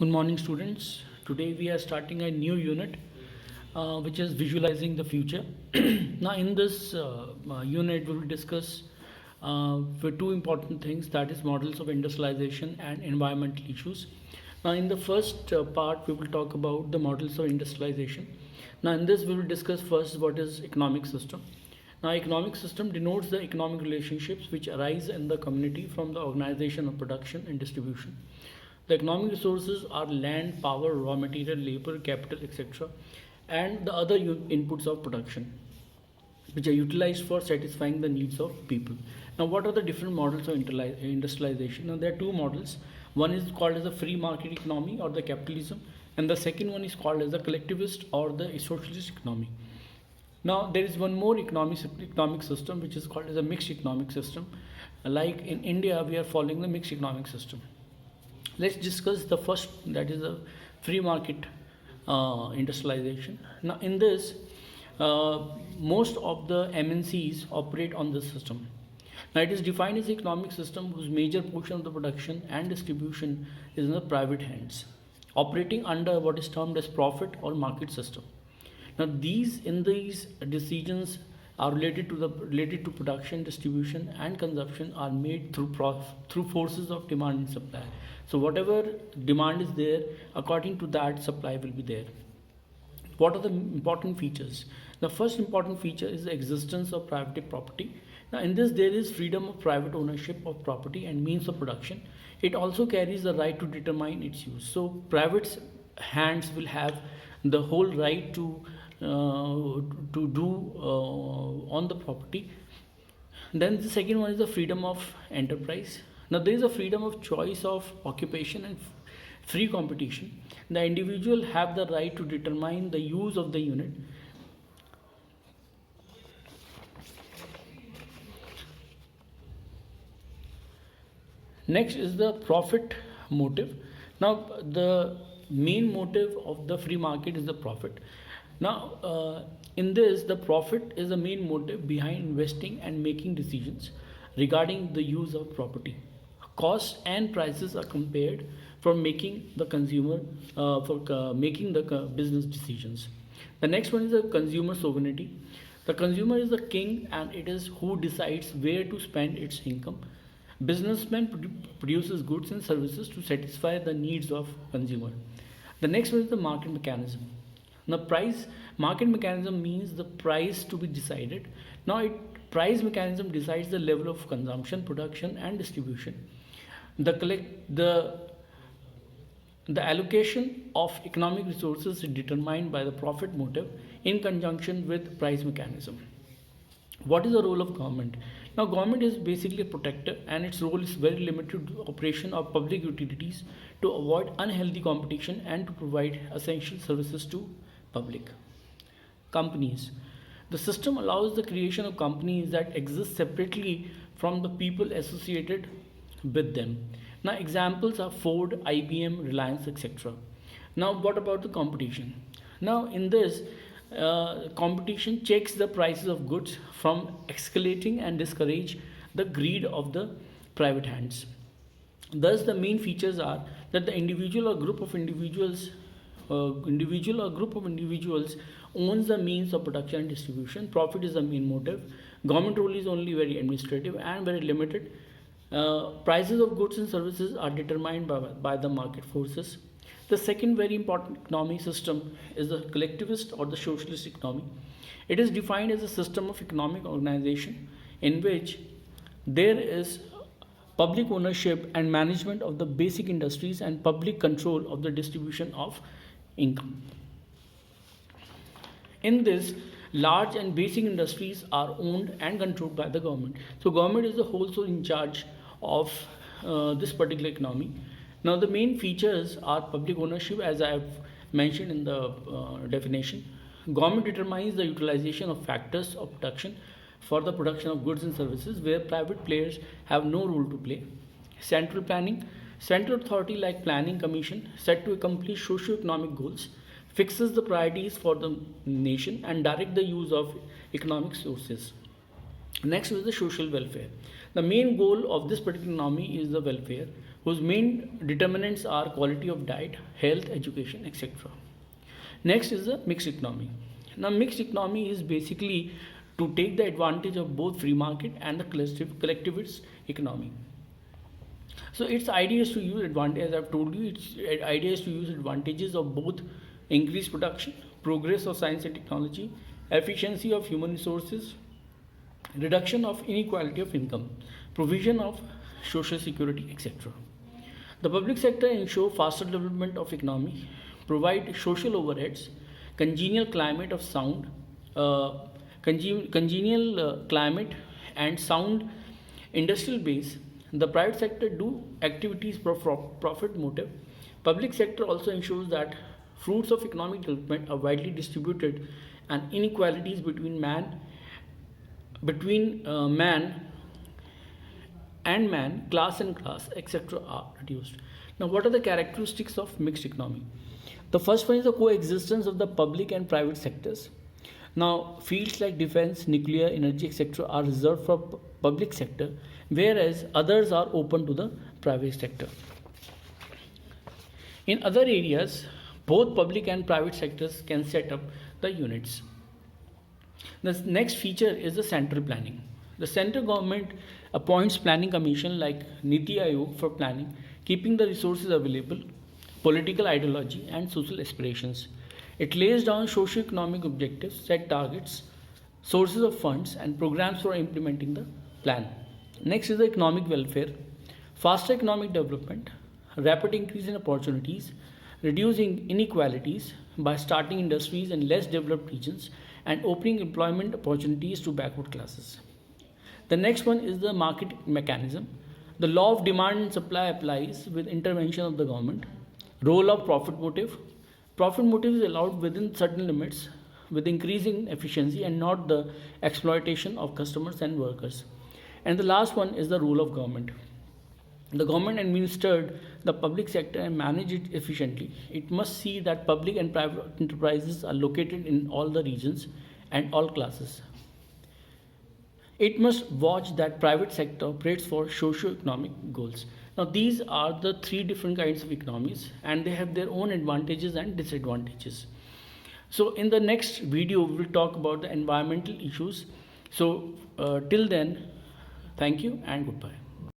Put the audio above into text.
Good morning, students. Today we are starting a new unit, which is visualizing the future. Now, in this unit, we will discuss for two important things, that is models of industrialization and environmental issues. Now, in the first part, we will talk about the models of industrialization. Now, in this, we will discuss first what is economic system. Now, economic system denotes the economic relationships which arise in the community from the organization of production and distribution. The economic resources are land, power, raw material, labor, capital, etc., and the other inputs of production, which are utilized for satisfying the needs of people. Now, what are the different models of industrialization? Now, there are two models. One is called as the free market economy or the capitalism, and the second one is called as the collectivist or the socialist economy. Now, there is one more economic system which is called as a mixed economic system. Like in India, we are following the mixed economic system. Let's discuss the first, that is the free market industrialization. Now, in this, most of the MNCs operate on this system. Now, it is defined as an economic system whose major portion of the production and distribution is in the private hands, operating under what is termed as profit or market system. Now, these decisions are related to production, distribution, and consumption are made through forces of demand and supply. So, whatever demand is there, according to that, supply will be there. What are the important features? The first important feature is the existence of private property. Now, in this, there is freedom of private ownership of property and means of production. It also carries the right to determine its use. So, private hands will have the whole right to do on the property. Then the second one is the freedom of enterprise. Now, there is a freedom of choice of occupation and free competition. The individual have the right to determine the use of the unit. Next is the profit motive. Now, the main motive of the free market is the profit. Now, in this, the profit is the main motive behind investing and making decisions regarding the use of property. Costs and prices are compared for making the consumer making the business decisions. The next one is the consumer sovereignty. The consumer is the king, and it is who decides where to spend its income. Businessman produces goods and services to satisfy the needs of consumer. The next one is the market mechanism. Now, market mechanism means the price to be decided. Now, price mechanism decides the level of consumption, production, and distribution. The allocation of economic resources is determined by the profit motive in conjunction with price mechanism. What is the role of government? Now, government is basically a protector, and its role is very limited to operation of public utilities to avoid unhealthy competition and to provide essential services to public. Companies. The system allows the creation of companies that exist separately from the people associated with them. Now, examples are Ford, IBM, Reliance, etc. Now, what about the competition? Now, in this, competition checks the prices of goods from escalating and discourage the greed of the private hands. Thus, the main features are that the individual or group of individuals owns the means of production and distribution. Profit is the main motive. Government role is only very administrative and very limited. Prices of goods and services are determined by the market forces. The second very important economic system is the collectivist or the socialist economy. It is defined as a system of economic organization in which there is public ownership and management of the basic industries and public control of the distribution of income. In this, large and basic industries are owned and controlled by the government. So, government is the whole soul in charge of this particular economy. Now, the main features are public ownership, as I have mentioned in the definition. Government determines the utilization of factors of production for the production of goods and services where private players have no role to play. Central planning. Central authority like planning commission set to accomplish socio-economic goals, fixes the priorities for the nation and direct the use of economic sources. Next is the social welfare. The main goal of this particular economy is the welfare whose main determinants are quality of diet, health, education, etc. Next is the mixed economy. Now, mixed economy is basically to take the advantage of both free market and the collectivist economy. So its idea is to use advantage, as I've told you, its idea is to use advantages of both increased production, progress of science and technology, efficiency of human resources, reduction of inequality of income, provision of social security, etc. The public sector ensure faster development of economy, provide social overheads, congenial climate of sound, congenial climate and sound industrial base. The private sector do activities for profit motive. Public sector also ensures that fruits of economic development are widely distributed and inequalities between man and man, class and class, etc. are reduced. Now, what are the characteristics of mixed economy? The first one is the coexistence of the public and private sectors. Now, fields like defense, nuclear, energy, etc. are reserved for public sector, whereas others are open to the private sector. In other areas, both public and private sectors can set up the units. The next feature is the central planning. The central government appoints planning commission like Niti Aayog for planning, keeping the resources available, political ideology and social aspirations. It lays down socio-economic objectives, set targets, sources of funds and programs for implementing the plan. Next is the economic welfare, faster economic development, rapid increase in opportunities, reducing inequalities by starting industries in less developed regions and opening employment opportunities to backward classes. The next one is the market mechanism. The law of demand and supply applies with intervention of the government. Role of profit motive. Profit motive is allowed within certain limits with increasing efficiency and not the exploitation of customers and workers. And the last one is the role of government. The government administered the public sector and managed it efficiently. It must see that public and private enterprises are located in all the regions and all classes. It must watch that private sector operates for socio-economic goals. Now, these are the three different kinds of economies and they have their own advantages and disadvantages. So in the next video, we will talk about the environmental issues. So till then, thank you and goodbye.